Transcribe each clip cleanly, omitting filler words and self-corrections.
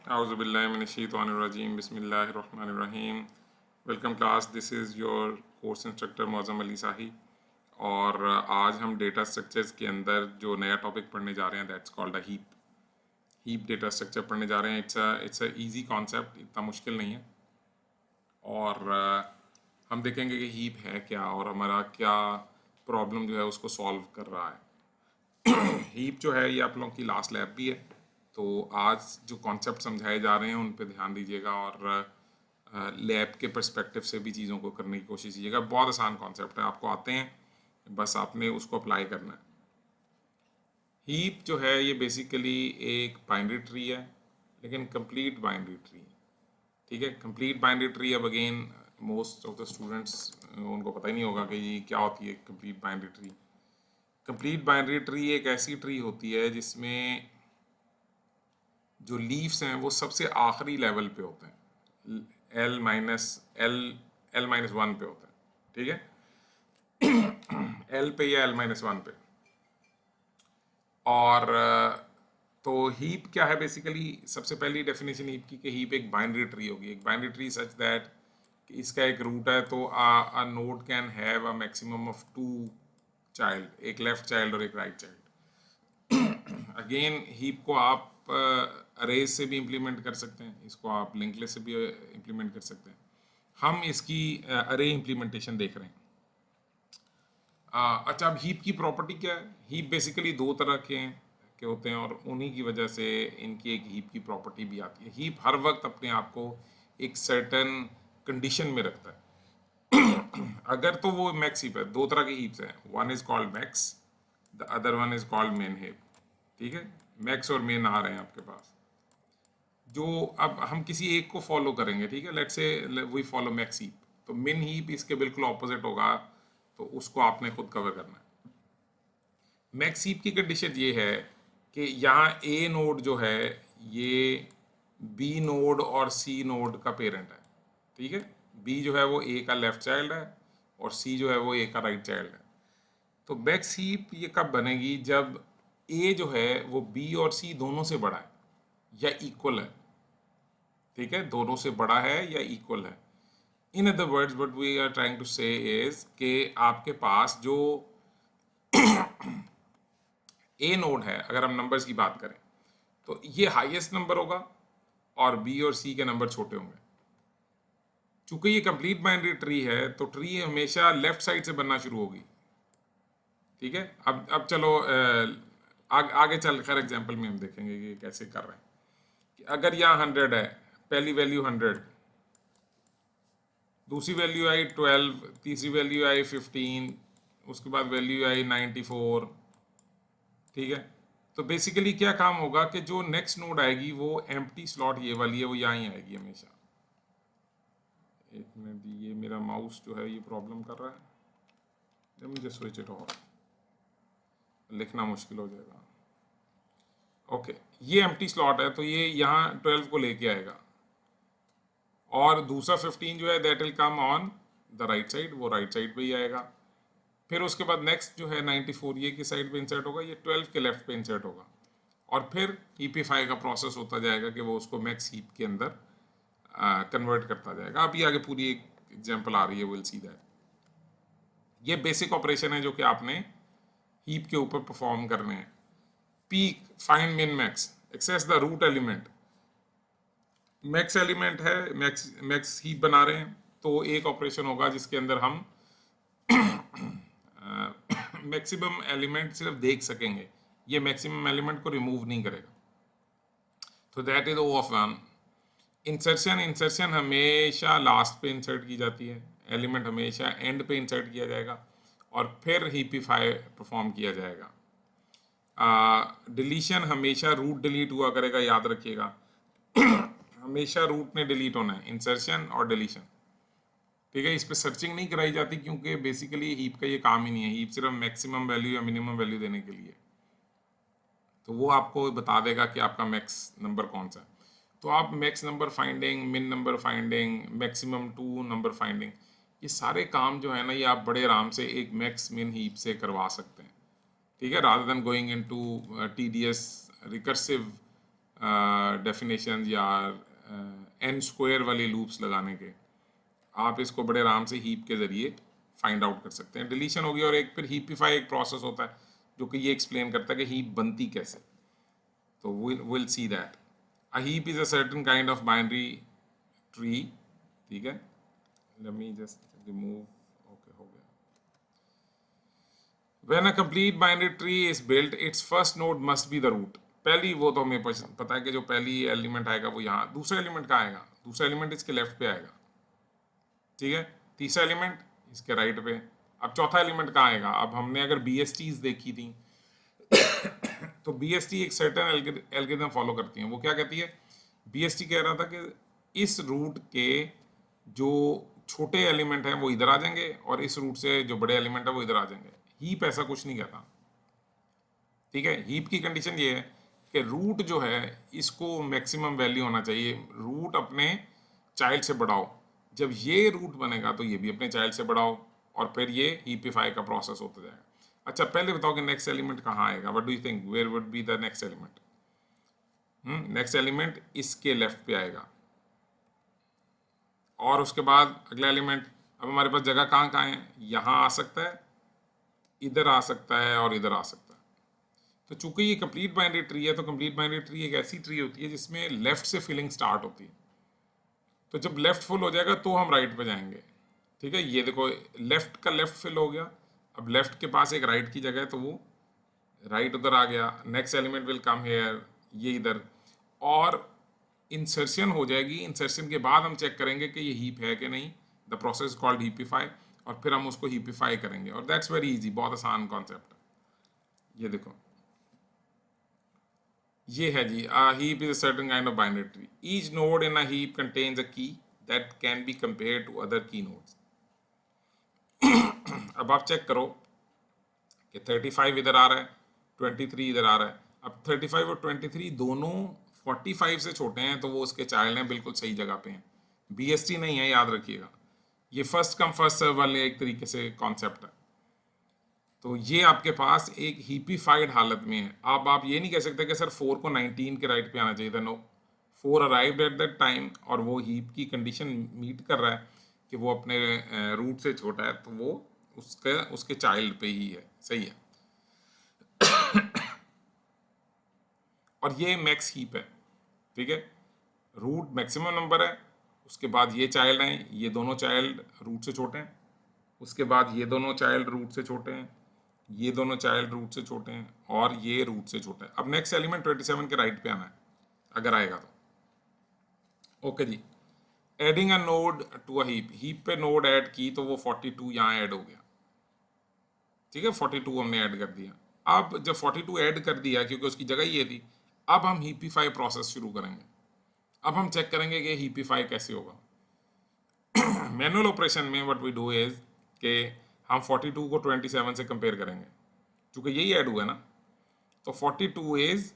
Auzubillahiminash-shaytanir-rajim. Bismillahir-rahmanir-rahim. Welcome class, this is your course instructor Moazzam Ali Sahi. और आज हम डेटा स्ट्रक्चर्स के अंदर जो नया टॉपिक पढ़ने जा रहे हैं that's called a heap data structure पढ़ने जा रहे हैं। इट्स अ इजी कॉन्सेप्ट, इतना मुश्किल नहीं है। और हम देखेंगे कि हीप है क्या और हमारा क्या प्रॉब्लम जो है उसको सॉल्व कर रहा है। हीप जो है ये आप लोगों की लास्ट लैब भी है, तो आज जो कॉन्सेप्ट समझाए जा रहे हैं उन पे ध्यान दीजिएगा और लैब के पर्सपेक्टिव से भी चीज़ों को करने की कोशिश कीजिएगा। बहुत आसान कॉन्सेप्ट है, आपको आते हैं, बस आपने उसको अप्लाई करना है। हीप जो है ये बेसिकली एक बाइनरी ट्री है, लेकिन कंप्लीट बाइनरी ट्री है। ठीक है, कंप्लीट बाइनरी ट्री। अब again most of the students उनको पता ही नहीं होगा कि ये क्या होती है complete binary tree. Complete binary tree एक ऐसी ट्री होती है जिसमें जो लीव्स हैं वो सबसे आखिरी लेवल पे होते हैं, एल माइनस वन पे होते हैं। ठीक है, एल पे या एल माइनस वन पे। और तो हीप क्या है बेसिकली, सबसे पहली डेफिनेशन हीप की कि हीप एक बाइनरी ट्री होगी। एक बाइनरी ट्री सच दैट इसका एक रूट है, तो a node can have a maximum of 2 child, एक लेफ्ट चाइल्ड और एक राइट चाइल्ड। अगेन हीप को आप अरेज से भी इम्प्लीमेंट कर सकते हैं, इसको आप लिंक लिस्ट से भी इम्प्लीमेंट कर सकते हैं। हम इसकी अरे इम्प्लीमेंटेशन देख रहे हैं। अच्छा, अब हीप की प्रॉपर्टी क्या है? हीप बेसिकली दो तरह के होते हैं और उन्हीं की वजह से इनकी एक हीप की प्रॉपर्टी भी आती है। हीप हर वक्त अपने आप को एक सर्टन कंडीशन में रखता है। अगर तो वो मैक्स हीप है, दो तरह की हीप्स हैं, one is called max, the other one is called main heap. ठीक है, मैक्स और मेन आ रहे हैं आपके पास। जो अब हम किसी एक को फॉलो करेंगे, ठीक है, let's say we follow max heap, तो मिन हीप इसके बिल्कुल ऑपोजिट होगा, तो उसको आपने खुद कवर करना है। मैक्स हीप की कंडीशन ये है कि यहाँ ए नोड जो है ये बी नोड और सी नोड का पेरेंट है। ठीक है, बी जो है वो ए का लेफ्ट चाइल्ड है और सी जो है वो ए का राइट चाइल्ड है। तो मैक्स हीप ये कब बनेगी? जब ए जो है वो बी और सी दोनों से बड़ा है या इक्वल है। ठीक है, दोनों से बड़ा है या इक्वल है। In other words what we are trying to say is कि आपके पास जो ए नोड है, अगर हम नंबर्स की बात करें तो ये हाईएस्ट नंबर होगा और बी और सी के नंबर छोटे होंगे। चूंकि ये कंप्लीट बाइनरी ट्री है तो ट्री हमेशा लेफ्ट साइड से बनना शुरू होगी। ठीक है, अब चलो आगे चल कर एग्जाम्पल में हम देखेंगे कि कैसे कर रहे हैं। कि अगर यहाँ 100 है, पहली वैल्यू 100, दूसरी वैल्यू आई 12, तीसरी वैल्यू आई 15, उसके बाद वैल्यू आई 94। ठीक है, तो बेसिकली क्या काम होगा कि जो नेक्स्ट नोड आएगी वो एम्प्टी स्लॉट ये वाली है, वो यहाँ ही आएगी हमेशा। एक मिनट, ये मेरा माउस जो है ये प्रॉब्लम कर रहा है, मुझे स्विच इट ऑफ, लिखना मुश्किल हो जाएगा। ओके, ये एम्प्टी स्लॉट है तो ये यहाँ 12 को लेके आएगा और दूसरा 15 जो है that will come on the right side, वो राइट साइड पे ही आएगा। फिर उसके बाद नेक्स्ट जो है 94 ये की साइड पे इंसर्ट होगा, ये 12 के लेफ्ट पे इंसर्ट होगा। और फिर हीपिफाई का प्रोसेस होता जाएगा कि वो उसको मैक्स हीप के अंदर कन्वर्ट करता जाएगा। अभी आगे पूरी एक एग्जांपल आ रही है, विल सी दैट। ये बेसिक ऑपरेशन है जो कि आपने हीप के ऊपर परफॉर्म करने हैं। Peek, find, min, max, access the root element. Max element है, मैक्स हीप बना रहे हैं, तो एक ऑपरेशन होगा जिसके अंदर हम मैक्सिमम एलिमेंट सिर्फ देख सकेंगे, ये मैक्सिमम एलिमेंट को रिमूव नहीं करेगा। तो that is O of one. Insertion हमेशा लास्ट पे इंसर्ट की जाती है, एलिमेंट हमेशा एंड पे इंसर्ट किया जाएगा और फिर हीपिफाई परफॉर्म किया जाएगा। डिलीशन हमेशा रूट डिलीट हुआ करेगा, याद रखिएगा। हमेशा रूट ने डिलीट होना है, इंसर्शन और डिलीशन। ठीक है, इस पर सर्चिंग नहीं कराई जाती क्योंकि बेसिकली हीप का ये काम ही नहीं है। हीप सिर्फ मैक्सिमम वैल्यू या मिनिमम वैल्यू देने के लिए, तो वो आपको बता देगा कि आपका मैक्स नंबर कौन सा है। तो आप max number finding, min number finding, maximum two number finding, ये सारे काम जो है ना ये आप बड़े आराम से एक मैक्स मिन हीप से करवा सकते हैं। ठीक है, rather than going into TDS recursive definition या n स्क्वायर वाले लूप्स लगाने के, आप इसको बड़े आराम से हीप के ज़रिए फाइंड आउट कर सकते हैं। डिलीशन होगी और एक फिर हीपिफाई एक प्रोसेस होता है जो कि ये एक्सप्लेन करता है कि हीप बनती कैसे। तो will see that a heap is a certain kind of binary tree. ठीक है, let me just remove, okay हो गया। When a complete binary tree is built, its first node must be the root. पहली, वो तो हमें पता है कि जो पहली एलिमेंट आएगा वो यहाँ, दूसरा एलिमेंट कहाँ आएगा, दूसरा एलिमेंट इसके लेफ्ट पे आएगा। ठीक है, तीसरा एलिमेंट इसके राइट पे। अब चौथा एलिमेंट कहाँ आएगा। अब हमने अगर BSTs देखी थी तो BST एक सर्टेन एल्गोरिथम फॉलो करती हैं। वो क्या कहती है, BST कह रहा था कि इस रूट के जो छोटे एलिमेंट हैं वो इधर आ जाएंगे और इस रूट से जो बड़े एलिमेंट है वो इधर आ जाएंगे। हीप ऐसा कुछ नहीं कहता। ठीक है, हीप की कंडीशन ये है कि रूट जो है इसको मैक्सिमम वैल्यू होना चाहिए, रूट अपने चाइल्ड से बढ़ाओ। जब ये रूट बनेगा तो ये भी अपने चाइल्ड से बढ़ाओ और फिर ये हीपिफाई का प्रोसेस होता जाएगा। अच्छा, पहले बताओ कि नेक्स्ट एलिमेंट कहाँ आएगा। What do you think, where would be the next element. Next element इसके लेफ्ट पे आएगा और उसके बाद अगला एलिमेंट। अब हमारे पास जगह कहाँ कहाँ है, यहाँ आ सकता है, इधर आ सकता है और इधर आ सकता है। तो चूंकि ये कंप्लीट बाइनरी ट्री है तो कंप्लीट बाइनरी ट्री एक ऐसी ट्री होती है जिसमें लेफ्ट से फिलिंग स्टार्ट होती है। तो जब लेफ्ट फुल हो जाएगा तो हम राइट पे जाएंगे। ठीक है, ये देखो लेफ्ट का लेफ्ट फिल हो गया, अब लेफ्ट के पास एक राइट की जगह है तो वो राइट उधर आ गया। Next element will come here, ये इधर, और इंसर्शन हो जाएगी। इंसर्शन के बाद हम चेक करेंगे कि ये हीप है कि नहीं। द प्रोसेस कॉल्ड हीपिफाई, और फिर हम उसको हीपिफाई करेंगे और दैट्स वेरी इजी, बहुत आसान कॉन्सेप्ट है। ये देखो, ये है जी, a heap is a certain kind of binary tree. Each node in a heap contains a key that can be compared to other key nodes. अब आप चेक करो कि 35 इधर आ रहा है, 23 इधर आ रहा है। अब 35 और 23 दोनों 45 से छोटे हैं तो वो उसके चाइल्ड हैं, बिल्कुल सही जगह पे हैं। BST नहीं है, याद रखिएगा। ये फर्स्ट कम फर्स्ट सर्व वाले एक तरीके से कॉन्सेप्ट है। तो ये आपके पास एक हीपिफाइड हालत में है। अब आप ये नहीं कह सकते कि सर 4 को 19 के राइट पे आना चाहिए था। No, 4 arrived at that time और वो हीप की कंडीशन मीट कर रहा है कि वो अपने रूट से छोटा है, तो वो उसके चाइल्ड पे ही है। सही है, और ये मैक्स हीप है। ठीक है, रूट मैक्सिमम नंबर है, उसके बाद ये चाइल्ड हैं, ये दोनों चाइल्ड रूट से छोटे हैं, उसके बाद ये दोनों चाइल्ड रूट से छोटे हैं, ये दोनों चाइल्ड रूट से छोटे हैं और ये रूट से छोटे हैं। अब नेक्स्ट एलिमेंट 27 के राइट पे आना है, अगर आएगा तो। ओके जी, adding a node to a heap, heap पे नोड ऐड की तो वो 42 यहाँ ऐड हो गया। ठीक है, 42 हमने ऐड कर दिया। अब जब 42 ऐड कर दिया, क्योंकि उसकी जगह ये थी, अब हम हीपिफाई प्रोसेस शुरू करेंगे। अब हम चेक करेंगे कि हीपिफाई कैसे होगा। मैनुअल ऑपरेशन में व्हाट वी डू इज कि हम 42 को 27 से कंपेयर करेंगे, क्योंकि यही ऐड हुआ है ना। तो 42 इज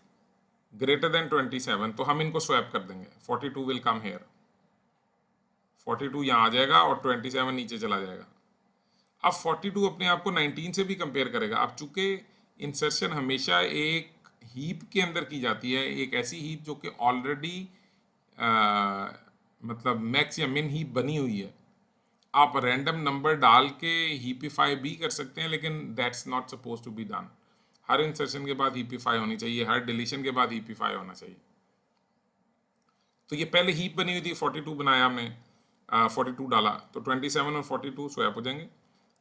ग्रेटर देन 27, तो हम इनको स्वैप कर देंगे। 42 विल कम हेयर, 42 यहाँ आ जाएगा और 27 नीचे चला जाएगा। अब 42 अपने आप को 19 से भी कंपेयर करेगा। अब चूंकि इंसर्शन हमेशा एक हीप के अंदर की जाती है, एक ऐसी हीप जो कि ऑलरेडी मतलब मैक्स या मिन हीप बनी हुई है। आप रैंडम नंबर डाल के हीपिफाई भी कर सकते हैं, लेकिन that's not suppose to be done. हर इंसर्शन के बाद हीपिफाई होनी चाहिए, हर डिलीशन के बाद हीपिफाई होना चाहिए। तो ये पहले हीप बनी हुई थी, 42 बनाया हमने, 42 डाला तो 27 और 42 स्वैप हो जाएंगे।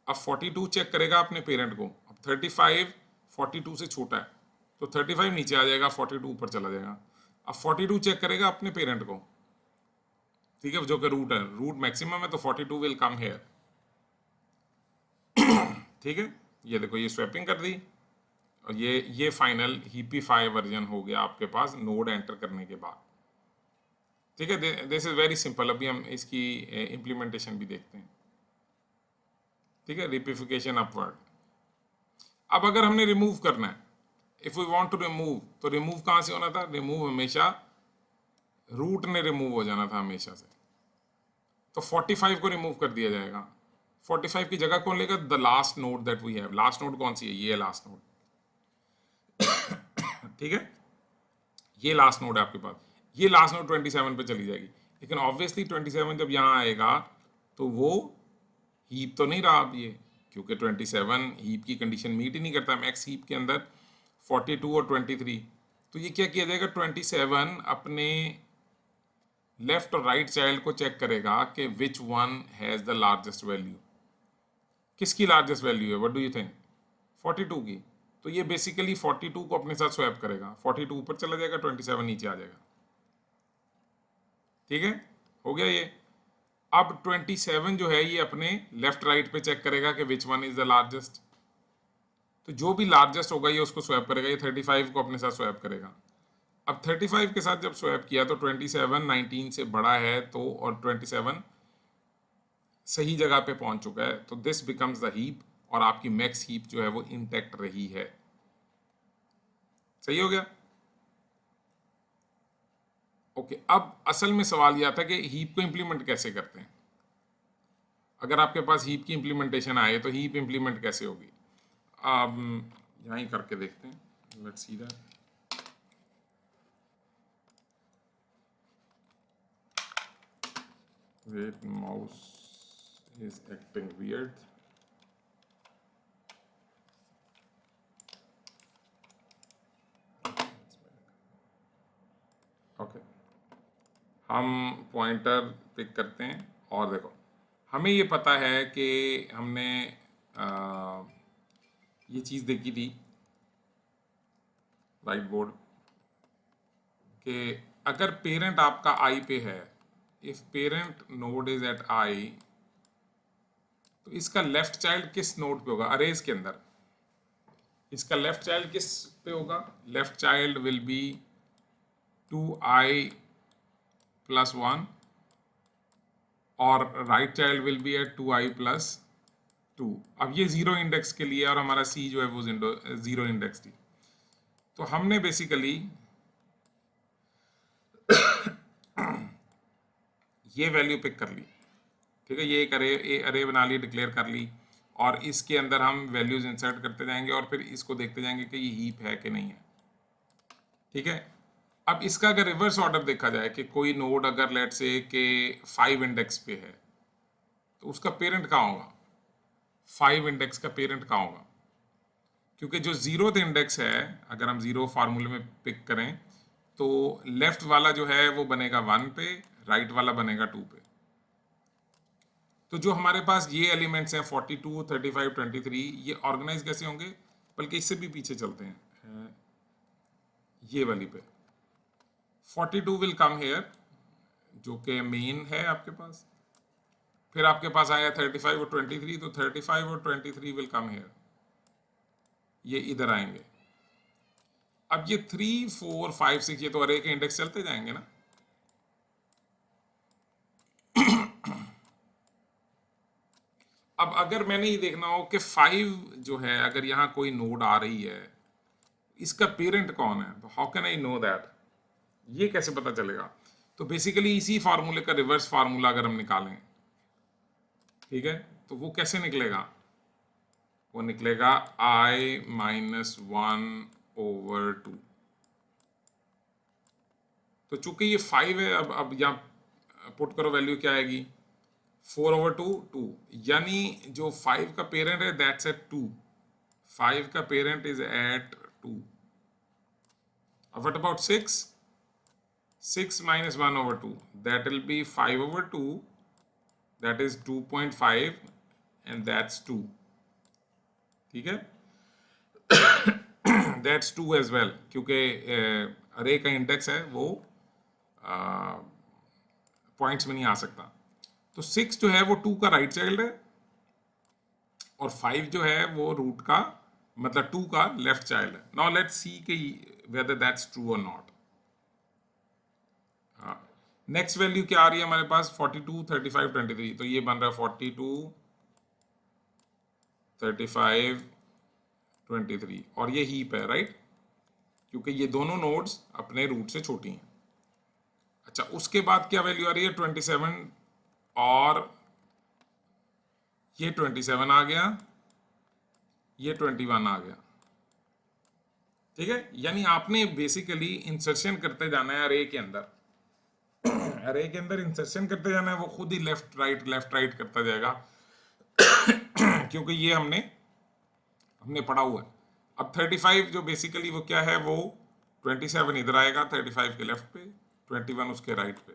अब 42 चेक करेगा अपने पेरेंट को। अब 35 42 से छोटा है तो 35 नीचे आ जाएगा, 42 ऊपर चला जाएगा। अब 42 चेक करेगा अपने पेरेंट को, ठीक है, जो कि रूट है, रूट मैक्सिमम है, तो 42 विल कम हेयर। ठीक है, ये देखो ये स्वैपिंग कर दी और ये फाइनल हीपिफाई वर्जन हो गया आपके पास नोड एंटर करने के बाद। ठीक है, दिस इज वेरी सिंपल। अभी हम इसकी इम्प्लीमेंटेशन भी देखते हैं। ठीक है, रिपिफिकेशन अपवर्ड। अब अगर हमने रिमूव करना है, if we want to remove, तो रिमूव कहाँ से होना था, रिमूव हमेशा रूट ने रिमूव हो जाना था हमेशा से। तो 45 को रिमूव कर दिया जाएगा। 45 की जगह कौन लेगा, the last node that we have. Last node कौन सी है, ये लास्ट नोड। ठीक है, ये लास्ट नोड है आपके पास, ये लास्ट नोड 27 पे चली जाएगी, लेकिन ऑब्वियसली 27 जब यहाँ आएगा तो वो हीप तो नहीं रहा अब ये, क्योंकि 27 हीप की कंडीशन मीट ही नहीं करता। मैक्स हीप के अंदर 42 और 23, तो ये क्या किया जाएगा, 27 अपने लेफ्ट और राइट चाइल्ड को चेक करेगा कि which one has the largest value. किसकी लार्जेस्ट वैल्यू है, व्हाट डू यू थिंक? 42 की। तो ये बेसिकली 42 को अपने साथ स्वैप करेगा, 42 ऊपर चला जाएगा, 27 नीचे आ जाएगा। ठीक है, हो गया ये। अब 27 जो है ये अपने लेफ्ट राइट पे चेक करेगा कि which one is the largest, तो जो भी लार्जेस्ट होगा ये उसको स्वैप करेगा, ये 35 को अपने साथ स्वैप करेगा। अब 35 के साथ जब स्वैप किया तो 27 19 से बड़ा है, तो और 27 सही जगह पे पहुंच चुका है, तो दिस बिकम्स द हीप, और आपकी मैक्स हीप जो है वो इंटैक्ट रही है। सही हो गया? ओके, अब असल में सवाल यह था कि हीप को इंप्लीमेंट कैसे करते हैं। अगर आपके पास हीप की इंप्लीमेंटेशन आए तो हीप इंप्लीमेंट कैसे होगी, अब यहाँ ही करके देखते हैं। Let's see that. Wait, mouse is acting weird. Okay, हम पॉइंटर पिक करते हैं और देखो, हमें ये पता है कि हमने ये चीज़ देखी थी वाइट बोर्ड कि अगर पेरेंट आपका आई पे है, if parent node is at i, तो इसका लेफ्ट चाइल्ड किस नोड पे होगा अरेज के अंदर? इसका लेफ्ट चाइल्ड किस पे होगा? Left child will B 2i + 1 और right child will be at 2i + 2। अब ये जीरो इंडेक्स के लिए और हमारा सी जो है वो जीरो इंडेक्स थी, तो हमने बेसिकली ये वैल्यू पिक कर ली। ठीक है, ये एक अरे बना ली, डिक्लेयर कर ली, और इसके अंदर हम वैल्यूज इंसर्ट करते जाएंगे और फिर इसको देखते जाएंगे कि ये हीप है कि नहीं है। ठीक है, अब इसका अगर रिवर्स ऑर्डर देखा जाए कि कोई नोड अगर लेट से के 5 इंडेक्स पे है, तो उसका पेरेंट कहाँ होगा? 5 इंडेक्स का पेरेंट कहाँ होगा? क्योंकि जो जीरो इंडेक्स है, अगर हम जीरो फार्मूले में पिक करें तो लेफ्ट वाला जो है वो बनेगा 1 पे, राइट वाला बनेगा 2 पे। तो जो हमारे पास ये एलिमेंट्स हैं 42, 35, 23, ये ऑर्गेनाइज कैसे होंगे? बल्कि इससे भी पीछे चलते हैं, ये वाली पे 42 विल कम हेयर, जो कि मेन है आपके पास। फिर आपके पास आया 35 और 23, तो 35 और 23 विल कम हेयर, ये इधर आएंगे। अब ये 3, 4, 5, 6 ये तो अरे के इंडेक्स चलते जाएंगे ना। अब अगर मैंने ये देखना हो कि 5 जो है अगर यहाँ कोई नोड आ रही है, इसका पेरेंट कौन है, तो how can I know that? ये कैसे पता चलेगा? तो बेसिकली इसी फार्मूले का रिवर्स फार्मूला अगर हम निकालें, ठीक है, तो वो कैसे निकलेगा? वो निकलेगा i - 1/2। तो चूंकि ये 5 है, अब यहाँ पुट करो, वैल्यू क्या आएगी? 4/2, 2, यानी जो 5 का पेरेंट है दैट्स एट 2। 5 का पेरेंट इज एट 2। अब what about 6? 6 - 1/2, that will be 5/2, that is 2.5, and that's 2। ठीक है, that's 2 as well, क्योंकि अरे का इंडेक्स है वो पॉइंट्स में नहीं आ सकता। तो 6 जो है वो 2 का राइट चाइल्ड है, और 5 जो है वो रूट का मतलब 2 का लेफ्ट चाइल्ड है। नाउ लेट्स सी कि वेदर दैट्स ट्रू और नॉट। नेक्स्ट वैल्यू क्या आ रही है हमारे पास? 42, 35, 23, तो ये बन रहा है 42, 35, 23, और ये हीप है, राइट, क्योंकि ये दोनों नोड्स अपने रूट से छोटी हैं। अच्छा, उसके बाद क्या वैल्यू आ रही है? 27, और ये 27 आ गया, ये 21 आ गया। ठीक है, यानी आपने बेसिकली इंसर्शन करते जाना है अरे के अंदर, अरे के अंदर इंसर्शन करते जाना है, वो खुद ही लेफ्ट राइट करता जाएगा क्योंकि ये हमने पढ़ा हुआ है। अब 35 जो बेसिकली वो क्या है, वो 27 इधर आएगा 35 के लेफ्ट पे, 21 उसके राइट पे।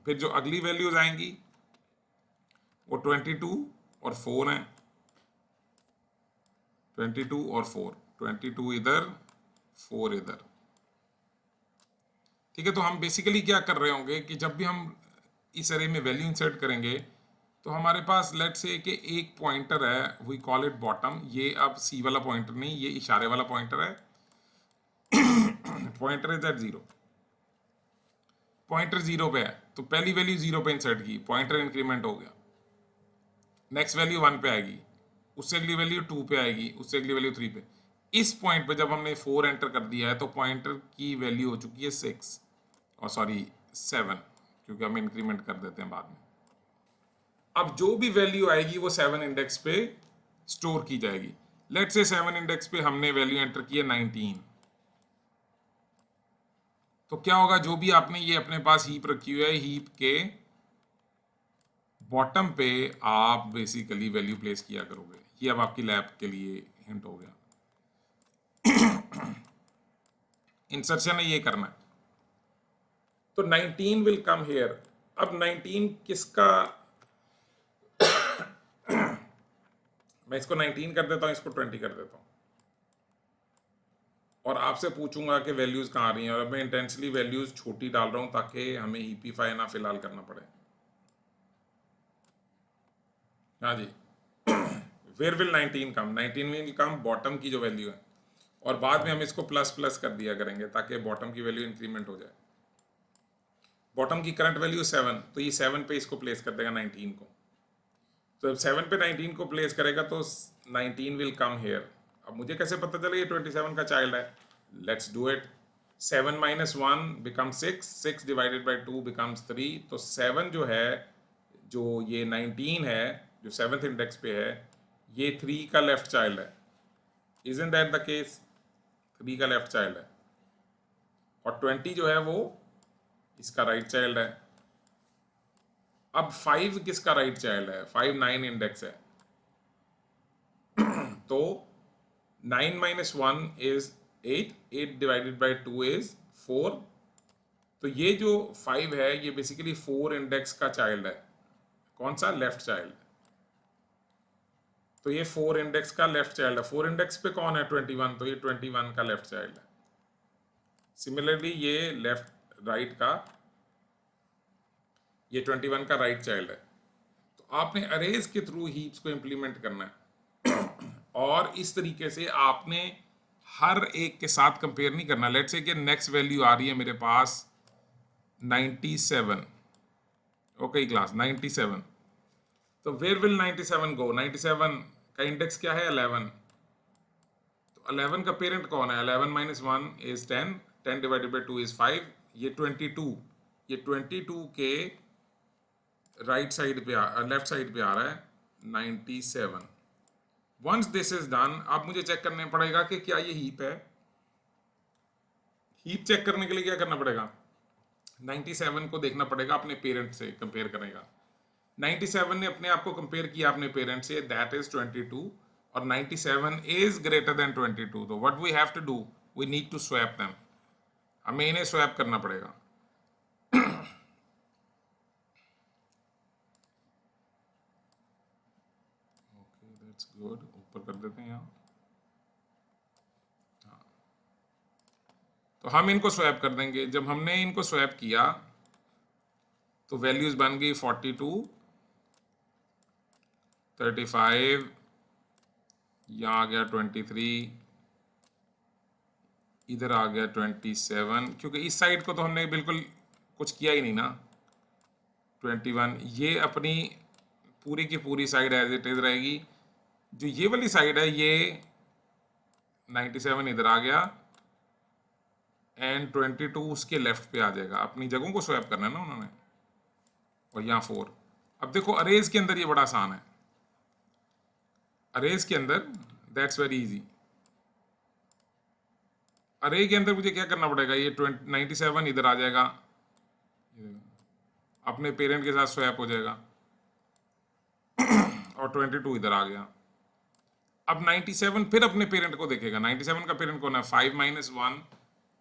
फिर जो अगली वैल्यूज आएंगी वो 22 और 4 हैं, 22 और 4, 22 इधर 4 इधर। ठीक है, तो हम बेसिकली क्या कर रहे होंगे कि जब भी हम इस अरे में वैल्यू इंसर्ट करेंगे तो हमारे पास लेट से कि एक पॉइंटर है, वी कॉल इट बॉटम। ये अब सी वाला पॉइंटर नहीं, ये इशारे वाला पॉइंटर है। पॉइंटर इज एट 0, पॉइंटर 0 पे है, तो पहली वैल्यू 0 पे इंसर्ट की, पॉइंटर इंक्रीमेंट हो गया। नेक्स्ट वैल्यू 1 पे आएगी, उससे अगली वैल्यू 2 पे आएगी, उससे अगली वैल्यू 3 पे। इस पॉइंट पे जब हमने 4 एंटर कर दिया है तो पॉइंटर की वैल्यू हो चुकी है 6 और सॉरी 7, क्योंकि हम इंक्रीमेंट कर देते हैं बाद में। अब जो भी वैल्यू आएगी वो 7 इंडेक्स पे स्टोर की जाएगी। लेट्स से 7 इंडेक्स पे हमने वैल्यू एंटर की है 19, तो क्या होगा, जो भी आपने ये अपने पास हीप रखी हुई है, हीप के बॉटम पे आप बेसिकली वैल्यू प्लेस किया करोगे। ये अब आपकी लैब के लिए हिंट हो गया। इंसर्शन है ये करना है, तो 19 विल कम हेयर। अब 19 किसका, मैं इसको 19 कर देता हूं, इसको 20 कर देता हूं और आपसे पूछूंगा कि वैल्यूज कहाँ आ रही हैं। और अब मैं इंटेंशनली वैल्यूज छोटी डाल रहा हूं ताकि हमें हीपीफाई ना फिलहाल करना पड़े। हाँ जी, where will 19 come, 19 will come bottom की जो वैल्यू है, और बाद में हम इसको प्लस प्लस कर दिया करेंगे ताकि बॉटम की वैल्यू इंक्रीमेंट हो जाए। बॉटम की करंट वैल्यू 7, तो ये 7 पे इसको प्लेस कर देगा 19 को। तो जब 7 पे 19 को प्लेस करेगा तो 19 विल कम हेयर। अब मुझे कैसे पता चले ये 27 का चाइल्ड है? Let's do it. 7 minus 1 become 6, 6 divided by 2 becomes 3। तो 7 जो है, जो ये 19 है जो 7th इंडेक्स पे है, ये 3 का लेफ्ट चाइल्ड है। Isn't that the case? 3 का लेफ्ट चाइल्ड है, और 20 जो है वो इसका राइट चाइल्ड है। अब 5 किसका राइट चाइल्ड है? 5 9 इंडेक्स है, तो 9 minus 1 is 8, 8 divided by 2 is 4। तो ये जो 5 है ये बेसिकली 4 इंडेक्स का चाइल्ड है। कौन सा? Left child. तो ये 4 इंडेक्स का लेफ्ट चाइल्ड है। 4 इंडेक्स पे कौन है? 21, तो ये 21 का लेफ्ट चाइल्ड है। सिमिलरली ये लेफ्ट राइट का, ये 21 का राइट चाइल्ड है। तो आपने अरेज के थ्रू हीप्स को इंप्लीमेंट करना है और इस तरीके से आपने हर एक के साथ कंपेयर नहीं करना। लेट्स से कि नेक्स्ट वैल्यू आ रही है मेरे पास 97, ओके क्लास 97, तो वेयर विल 97 गो? 97 का इंडेक्स क्या है? 11। तो 11 का पेरेंट कौन है? 11 minus 1 is 10, 10 divided by 2 is 5, ये 22, ये 22 के राइट साइड पे लेफ्ट साइड पे आ रहा है 97। वंस दिस इज डन, अब मुझे चेक करना पड़ेगा कि क्या ये हीप है। हीप चेक करने के लिए क्या करना पड़ेगा? 97 को देखना पड़ेगा अपने पेरेंट से, कंपेयर करेगा। 97 ने अपने आप को कंपेयर किया अपने पेरेंट से, दैट इज 22, और 97 इज ग्रेटर देन 22। तो what we have to do, we need to swap them. हमें इन्हें स्वैप करना पड़ेगा। ओके दैट्स गुड, ऊपर कर देते हैं यहाँ। तो हम इनको स्वैप कर देंगे। जब हमने इनको स्वैप किया तो वैल्यूज बन गई 42, 35, यहाँ आ गया 23, इधर आ गया 27, क्योंकि इस साइड को तो हमने बिल्कुल कुछ किया ही नहीं ना। 21, ये अपनी पूरी की पूरी साइड एज इट इज रहेगी। जो ये वाली साइड है ये 97 इधर आ गया एंड 22 उसके लेफ्ट पे आ जाएगा। अपनी जगहों को स्वैप करना है ना उन्होंने, और यहाँ 4। अब देखो अरेज के अंदर ये बड़ा आसान है। अरेज के अंदर दैट्स वेरी इजी। अरे के अंदर मुझे क्या करना पड़ेगा, ये 97 इधर आ जाएगा, अपने पेरेंट के साथ स्वैप हो जाएगा, और 22 इधर आ गया। अब 97 फिर अपने पेरेंट को देखेगा। 97 का पेरेंट कौन है, 5 minus 1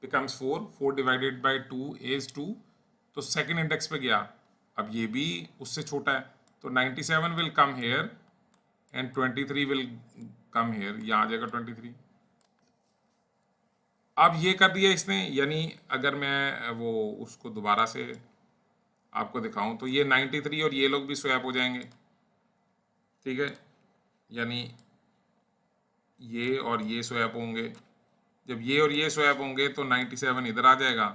becomes 4, 4 divided by 2 is 2, तो सेकेंड इंडेक्स पे गया। अब ये भी उससे छोटा है, तो 97 will come here and 23 will come here, यहाँ आ जाएगा 23। अब ये कर दिया इसने, यानी अगर मैं वो उसको दोबारा से आपको दिखाऊं तो ये 93 और ये लोग भी स्वैप हो जाएंगे, ठीक है, यानी ये और ये स्वैप होंगे। जब ये और ये स्वैप होंगे तो 97 इधर आ जाएगा,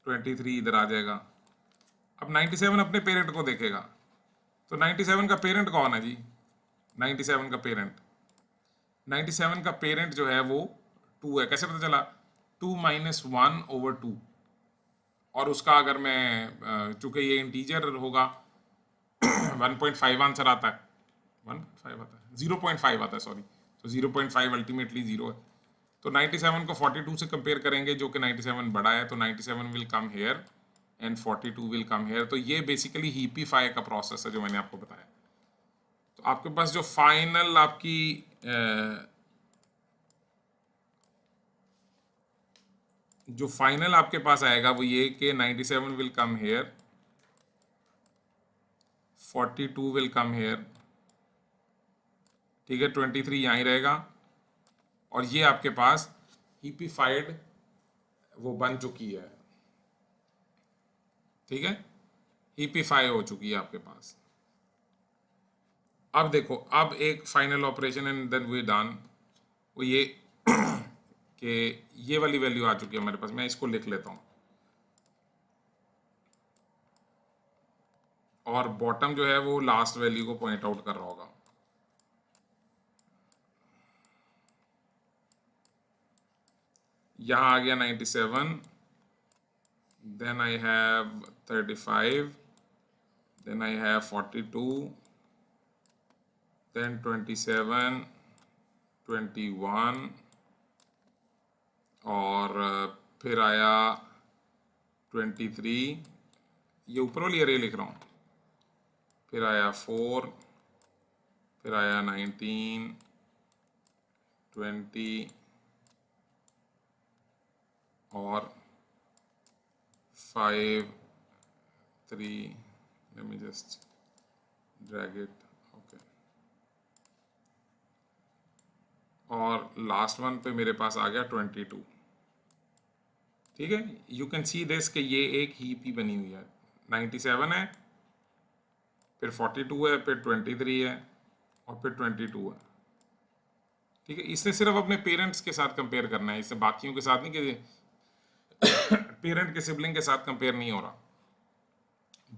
23 इधर आ जाएगा। अब 97 अपने पेरेंट को देखेगा, तो 97 का पेरेंट कौन है जी, 97 का पेरेंट, 97 का पेरेंट जो है वो 2 है। कैसे पता चला, 2 माइनस 1 ओवर 2, और उसका अगर मैं चूंकि ये इंटीजर होगा 1.5 आंसर आता है, 1.5 आता है, 0.5 आता है, सॉरी, तो 0.5 अल्टीमेटली 0 है। तो 97 को 42 से कंपेयर करेंगे, जो कि 97 बड़ा है, तो 97 will come here and 42 will come here. तो ये बेसिकली हीपीफाई का प्रोसेस है जो मैंने आपको बताया। तो आपके पास जो फाइनल आपकी जो फाइनल आपके पास आएगा वो ये कि 97 will come here, 42 will come here, ठीक है, 23 यहाँ ही रहेगा, और ये आपके पास हीपीफाइड वो बन चुकी है, ठीक है, हीपीफाई हो चुकी है आपके पास। अब देखो, अब एक final operation and then we done, वो ये कि ये वाली वैल्यू आ चुकी है हमारे पास। मैं इसको लिख लेता हूँ, और बॉटम जो है वो लास्ट वैल्यू को पॉइंट आउट कर रहा होगा। यहाँ आ गया 97, then I have 35, then I have 42, then 27, 21, और फिर आया 23, ये ऊपर वाली अरे लिख रहा हूँ, फिर आया 4, फिर आया 19, 20 और 5, 3, let me just drag it, okay, और लास्ट वन पे मेरे पास आ गया 22, ठीक है। यू कैन सी दिस कि ये एक हीप ही बनी हुई है, 97 है, फिर 42 है, फिर 23 है, और फिर 22 है, ठीक है। इसने सिर्फ अपने पेरेंट्स के साथ कंपेयर करना है, इससे बाकियों के साथ नहीं, कि पेरेंट के सिबलिंग के साथ कंपेयर नहीं हो रहा।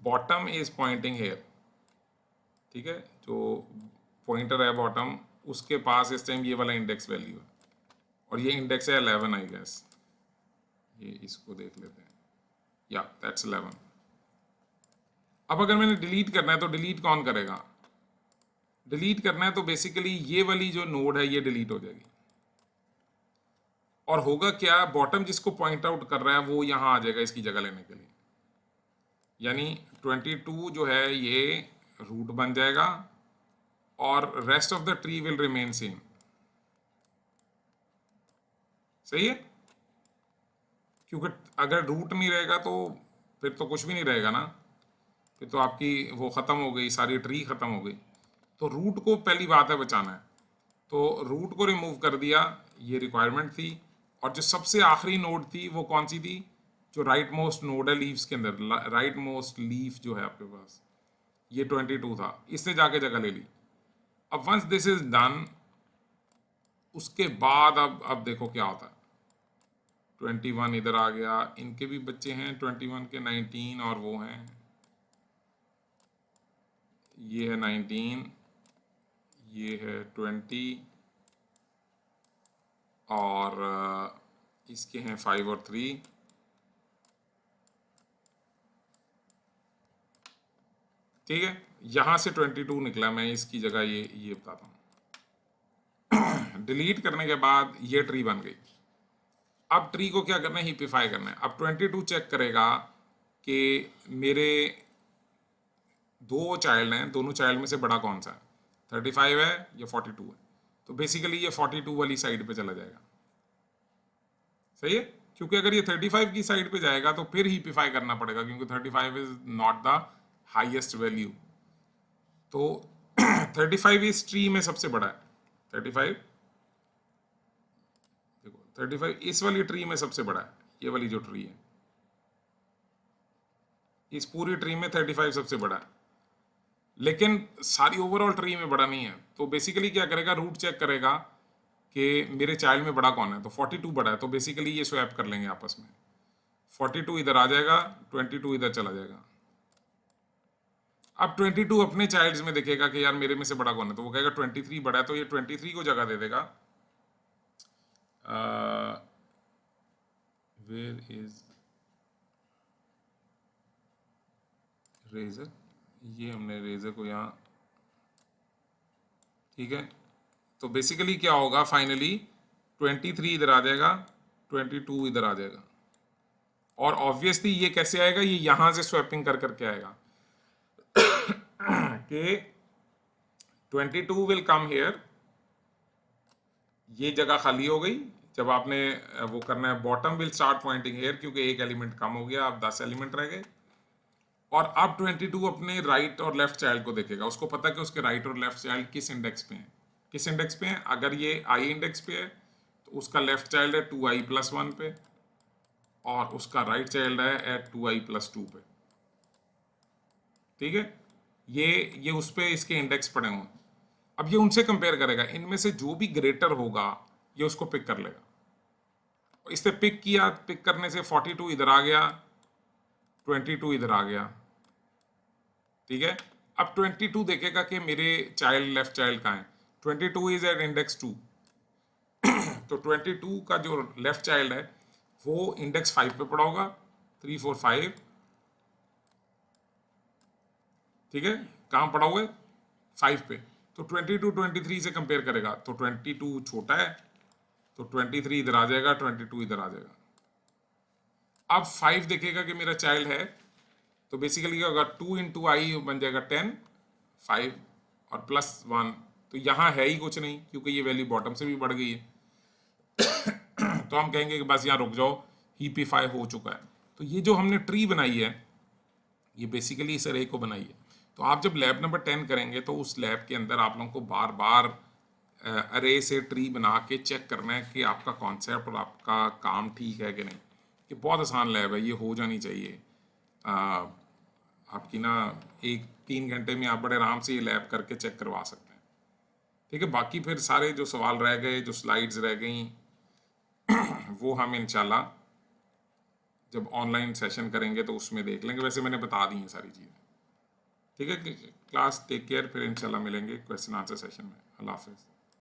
बॉटम इज पॉइंटिंग हेयर, ठीक है, जो पॉइंटर है बॉटम, उसके पास इस टाइम ये वाला इंडेक्स वैल्यू है, और ये इंडेक्स है 11 आई गेस, ये इसको देख लेते हैं, या दैट्स 11। अब अगर मैंने डिलीट करना है तो डिलीट कौन करेगा, डिलीट करना है तो बेसिकली ये वाली जो नोड है ये डिलीट हो जाएगी, और होगा क्या, बॉटम जिसको पॉइंट आउट कर रहा है वो यहाँ आ जाएगा इसकी जगह लेने के लिए, यानी 22 जो है ये रूट बन जाएगा, और rest of the tree will remain same. सही है, क्योंकि अगर रूट नहीं रहेगा तो फिर तो कुछ भी नहीं रहेगा ना, फिर तो आपकी वो ख़त्म हो गई, सारी ट्री ख़त्म हो गई। तो रूट को पहली बात है बचाना है, तो रूट को रिमूव कर दिया, ये रिक्वायरमेंट थी। और जो सबसे आखिरी नोड थी वो कौन सी थी, जो राइट मोस्ट नोड है लीव्स के अंदर, राइट मोस्ट लीफ जो है आपके पास, ये 22 था, इसने जाके जगह ले ली। अब वंस दिस इज डन, उसके बाद अब देखो क्या होता है, 21 इधर आ गया, इनके भी बच्चे हैं 21 के, 19 और वो हैं, ये है 19, ये है 20, और इसके हैं 5 और 3, ठीक है। यहाँ से 22 निकला, मैं इसकी जगह ये बताता हूँ। डिलीट करने के बाद ये ट्री बन गई, अब ट्री को क्या करना है, हीपिफाई करना है। अब 22 चेक करेगा कि मेरे दो चाइल्ड हैं, दोनों चाइल्ड में से बड़ा कौन सा है, 35 है या 42 है। तो बेसिकली ये 42 वाली साइड पे चला जाएगा, सही है, क्योंकि अगर ये 35 की साइड पे जाएगा तो फिर हीपिफाई करना पड़ेगा, क्योंकि 35 is not the highest value. तो 35 इस ट्री में सबसे बड़ा है, 35 देखो 35 इस वाली ट्री में सबसे बड़ा है, ये वाली जो ट्री है इस पूरी ट्री में 35 सबसे बड़ा है, लेकिन सारी ओवरऑल ट्री में बड़ा नहीं है। तो बेसिकली क्या करेगा, रूट चेक करेगा कि मेरे चाइल्ड में बड़ा कौन है, तो 42 बड़ा है, तो बेसिकली ये स्वैप कर लेंगे आपस में, 42 इधर आ जाएगा, 22 इधर चला जाएगा। अब 22 अपने चाइल्ड्स में देखेगा कि यार मेरे में से बड़ा कौन है, तो वो कहेगा 23 बड़ा है, तो ये 23 को जगह दे देगा। वेयर इज रेजर, ये हमने रेजर को यहाँ, ठीक है। तो बेसिकली क्या होगा, फाइनली 23 इधर आ जाएगा, 22 इधर आ जाएगा, और ऑब्वियसली ये कैसे आएगा, ये यहां से स्वैपिंग कर करके आएगा कि 22 विल कम हेयर, ये जगह खाली हो गई। जब आपने वो करना है, bottom will start pointing here, क्योंकि एक एलिमेंट कम हो गया, अब 10 एलिमेंट रह गए। और अब 22 अपने राइट और लेफ्ट चाइल्ड को देखेगा, उसको पता है कि उसके राइट और लेफ्ट चाइल्ड किस इंडेक्स पे हैं, किस इंडेक्स पे हैं। अगर ये आई इंडेक्स पे है तो उसका लेफ्ट चाइल्ड है 2i+1 पे, और उसका राइट चाइल्ड है एट 2i+2 पे, ठीक है। ये उस पे इसके इंडेक्स पड़े हुए। अब ये उनसे कंपेयर करेगा, इनमें से जो भी ग्रेटर होगा ये उसको पिक कर लेगा। इससे पिक किया, पिक करने से 42 इधर आ गया, 22 इधर आ गया, ठीक है। अब 22 देखेगा कि मेरे चाइल्ड लेफ्ट चाइल्ड कहाँ है, 22 इज एट इंडेक्स 2, तो 22 का जो लेफ्ट चाइल्ड है वो इंडेक्स 5 पे पड़ा होगा, 3 4 5, ठीक है। कहाँ पड़ा हुआ है, 5 पे। तो 22 23 से कंपेयर करेगा, तो 22 छोटा है, तो 23 इधर आ जाएगा, 22 इधर आ जाएगा। अब 5 देखेगा कि मेरा चाइल्ड है, तो बेसिकली क्या होगा, 2 × i बन जाएगा 10, 5 और +1, तो यहाँ है ही कुछ नहीं, क्योंकि ये वैल्यू बॉटम से भी बढ़ गई है। तो हम कहेंगे कि बस यहाँ रुक जाओ, हीपिफाई हो चुका है। तो ये जो हमने ट्री बनाई है, ये बेसिकली इस अरे को बनाई है। तो आप जब लैब नंबर 10 करेंगे तो उस लैब के अंदर आप लोगों को बार बार अरे से ट्री बना के चेक करना है कि आपका कॉन्सेप्ट और आपका काम ठीक है कि नहीं। ये बहुत आसान लैब है, ये हो जानी चाहिए आपकी ना, 3 घंटे में आप बड़े आराम से ये लैब करके चेक करवा सकते हैं, ठीक है। बाकी फिर सारे जो सवाल रह गए, जो स्लाइड्स रह गई, वो हम इंशाल्लाह जब ऑनलाइन सेशन करेंगे तो उसमें देख लेंगे। वैसे मैंने बता दी हैं सारी चीज़ें, ठीक है। क्लास टेक केयर, फिर इंशाल्लाह मिलेंगे क्वेश्चन आंसर सेशन में। अल्लाह हाफ़िज़।